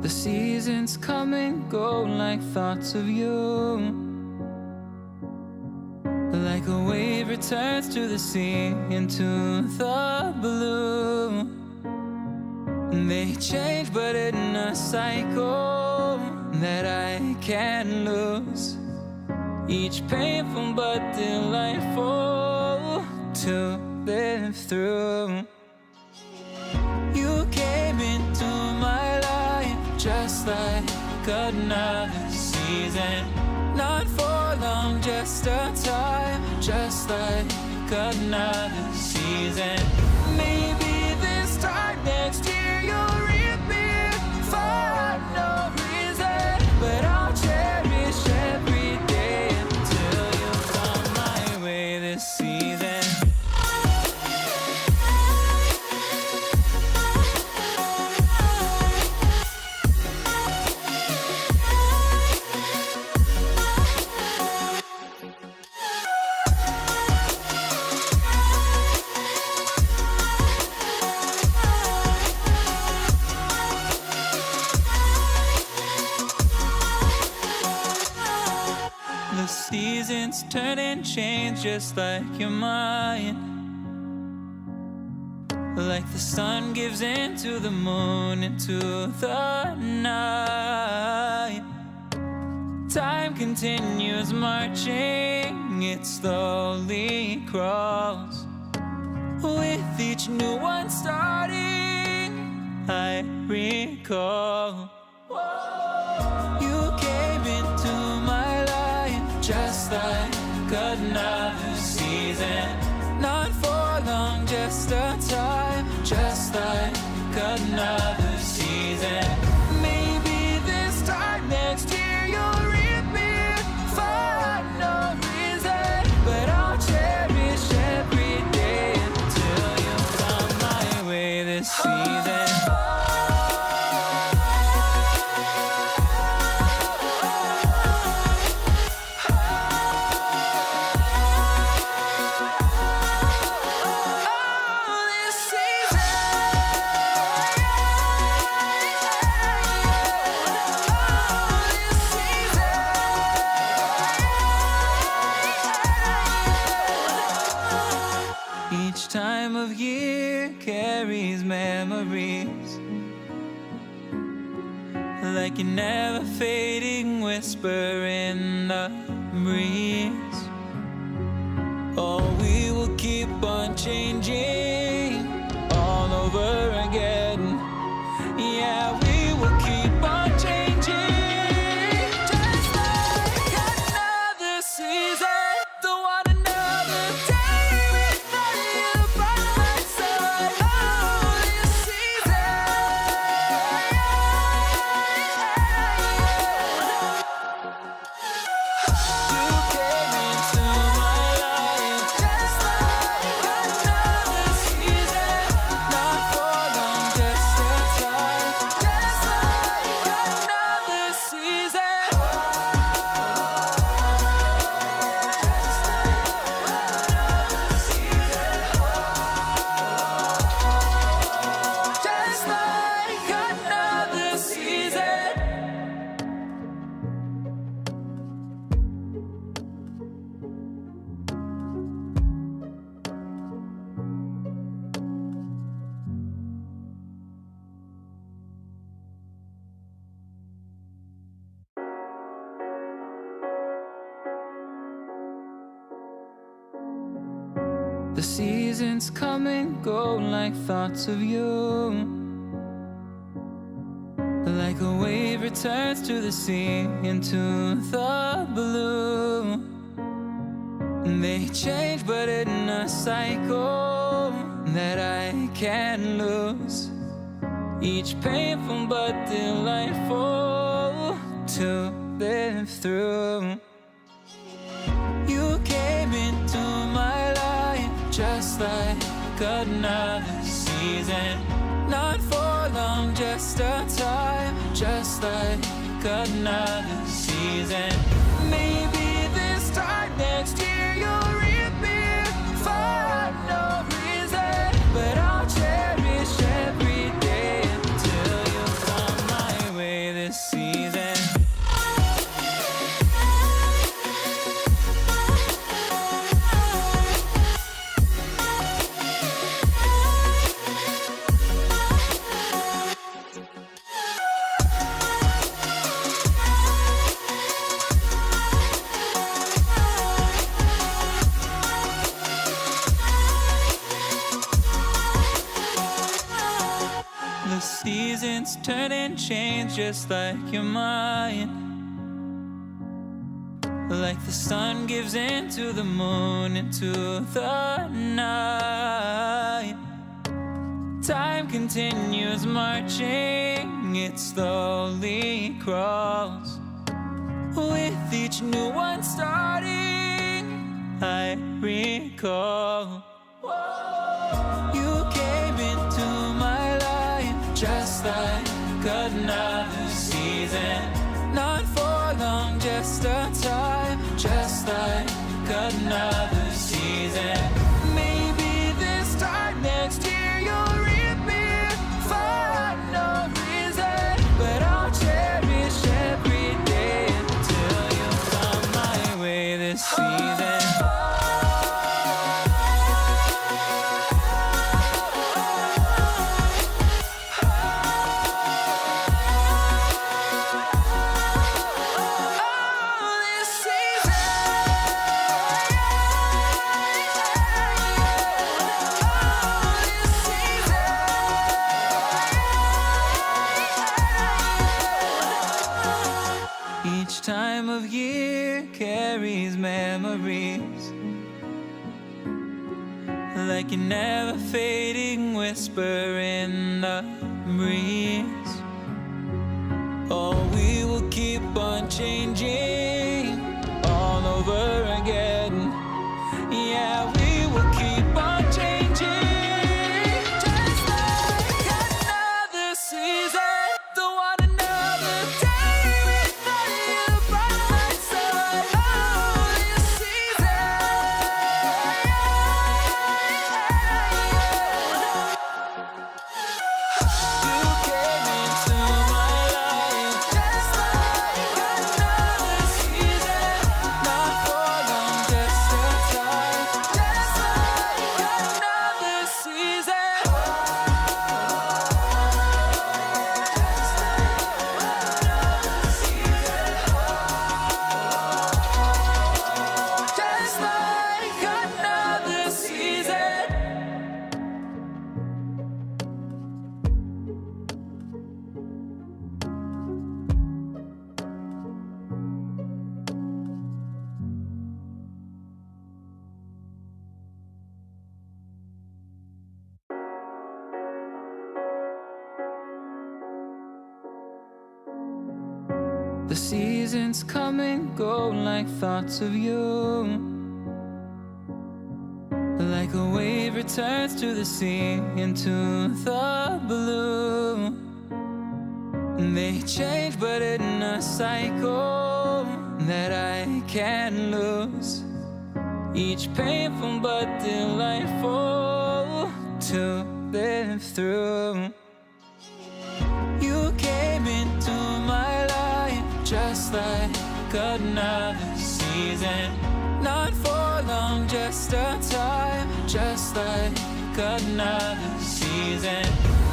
The seasons come and go like thoughts of you. Like a wave returns to the sea, into the blue. They change but in a cycle that I can't lose. Each painful but delightful to live through. You came into my life just like another season. Not for long, just a time, just like another season. Maybe this time next year you'll reappear for no reason, but I'll cherish every day until you come my way this season. The seasons turn and change just like your mind. Like the sun gives into the moon, into the night. Time continues marching, it slowly crawls. With each new one starting, I recall. You came into my life just like another season. Not for long, just a time, just like another season. Maybe this time next year you'll reappear for no reason, but I'll cherish every day until you come my way this season. Each time of year carries memories, like a never fading whisper in the breeze. Oh, we will keep on changing all over again. Yeah, we will keep on changing, just like another season. Don't want another day without you by my side. Oh, this season. You came into my life just like another season. Not for long, just a time, just like another season. Just like another season. The seasons come and go like thoughts of you. Like a wave returns to the sea, into the blue. They change but in a cycle that I can't lose. Each painful but delightful to live through. You came into my life just like another season. Not for long, just a time, just like another season. Maybe this time next year you'll reappear for no reason, but I'll cherish every day until you come my way The seasons turn and change just like your mind. Like the sun gives into the moon, into the night. Time continues marching, it slowly crawls. With each new one starting, I recall. You came into my life just like another season. Not for long, just a time, just like another season. Maybe this time next year you'll reappear for no reason, but I'll cherish every day until you come my way this season. Each time of year carries memories, like a never fading whisper in the breeze. Oh, we will keep on changing all over again. Yeah, we will keep on changing, just like another season. Don't want another day without you by my side. Oh, this season. You came into my life just like another season. Not for long, just a time, just like another season. Just like another season. The seasons come and go like thoughts of you. Like a wave returns to the sea, into the blue. They change but in a cycle that I can't lose. Each painful but delightful to live through. You came into my life just like another season. Not for long, just a time, just like another season.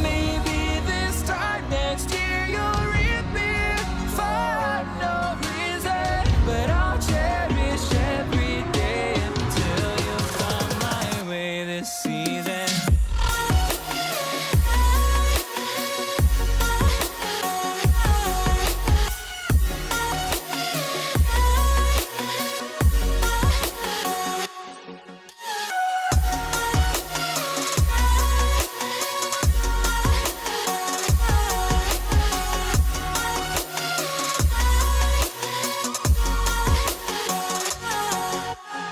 Maybe this time next year you'll reappear for no reason, but I'll cherish every day until you come my way this season.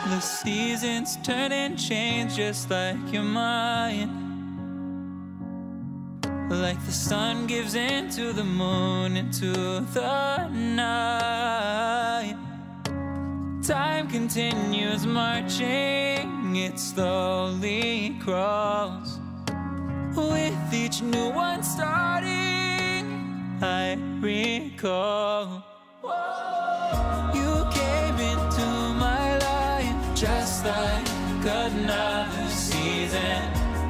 The seasons turn and change just like your mind. Like the sun gives into the moon, into the night. Time continues marching, it slowly crawls. With each new one starting, I recall. You came into my life just like another season.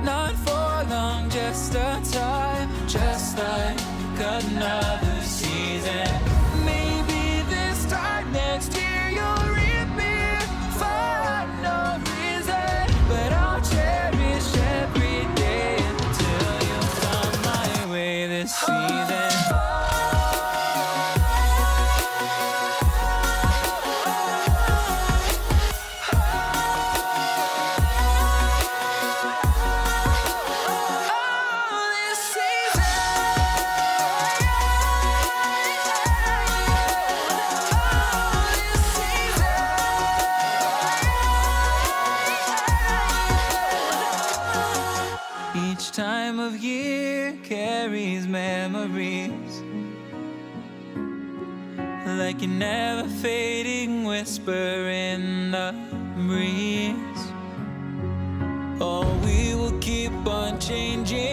Not for long, just a time, just like another season. Maybe this time next year you'll reappear for no reason, but I'll cherish every day until you come my way Each time of year carries memories, like a never fading whisper in the breeze. Oh, we will keep on changing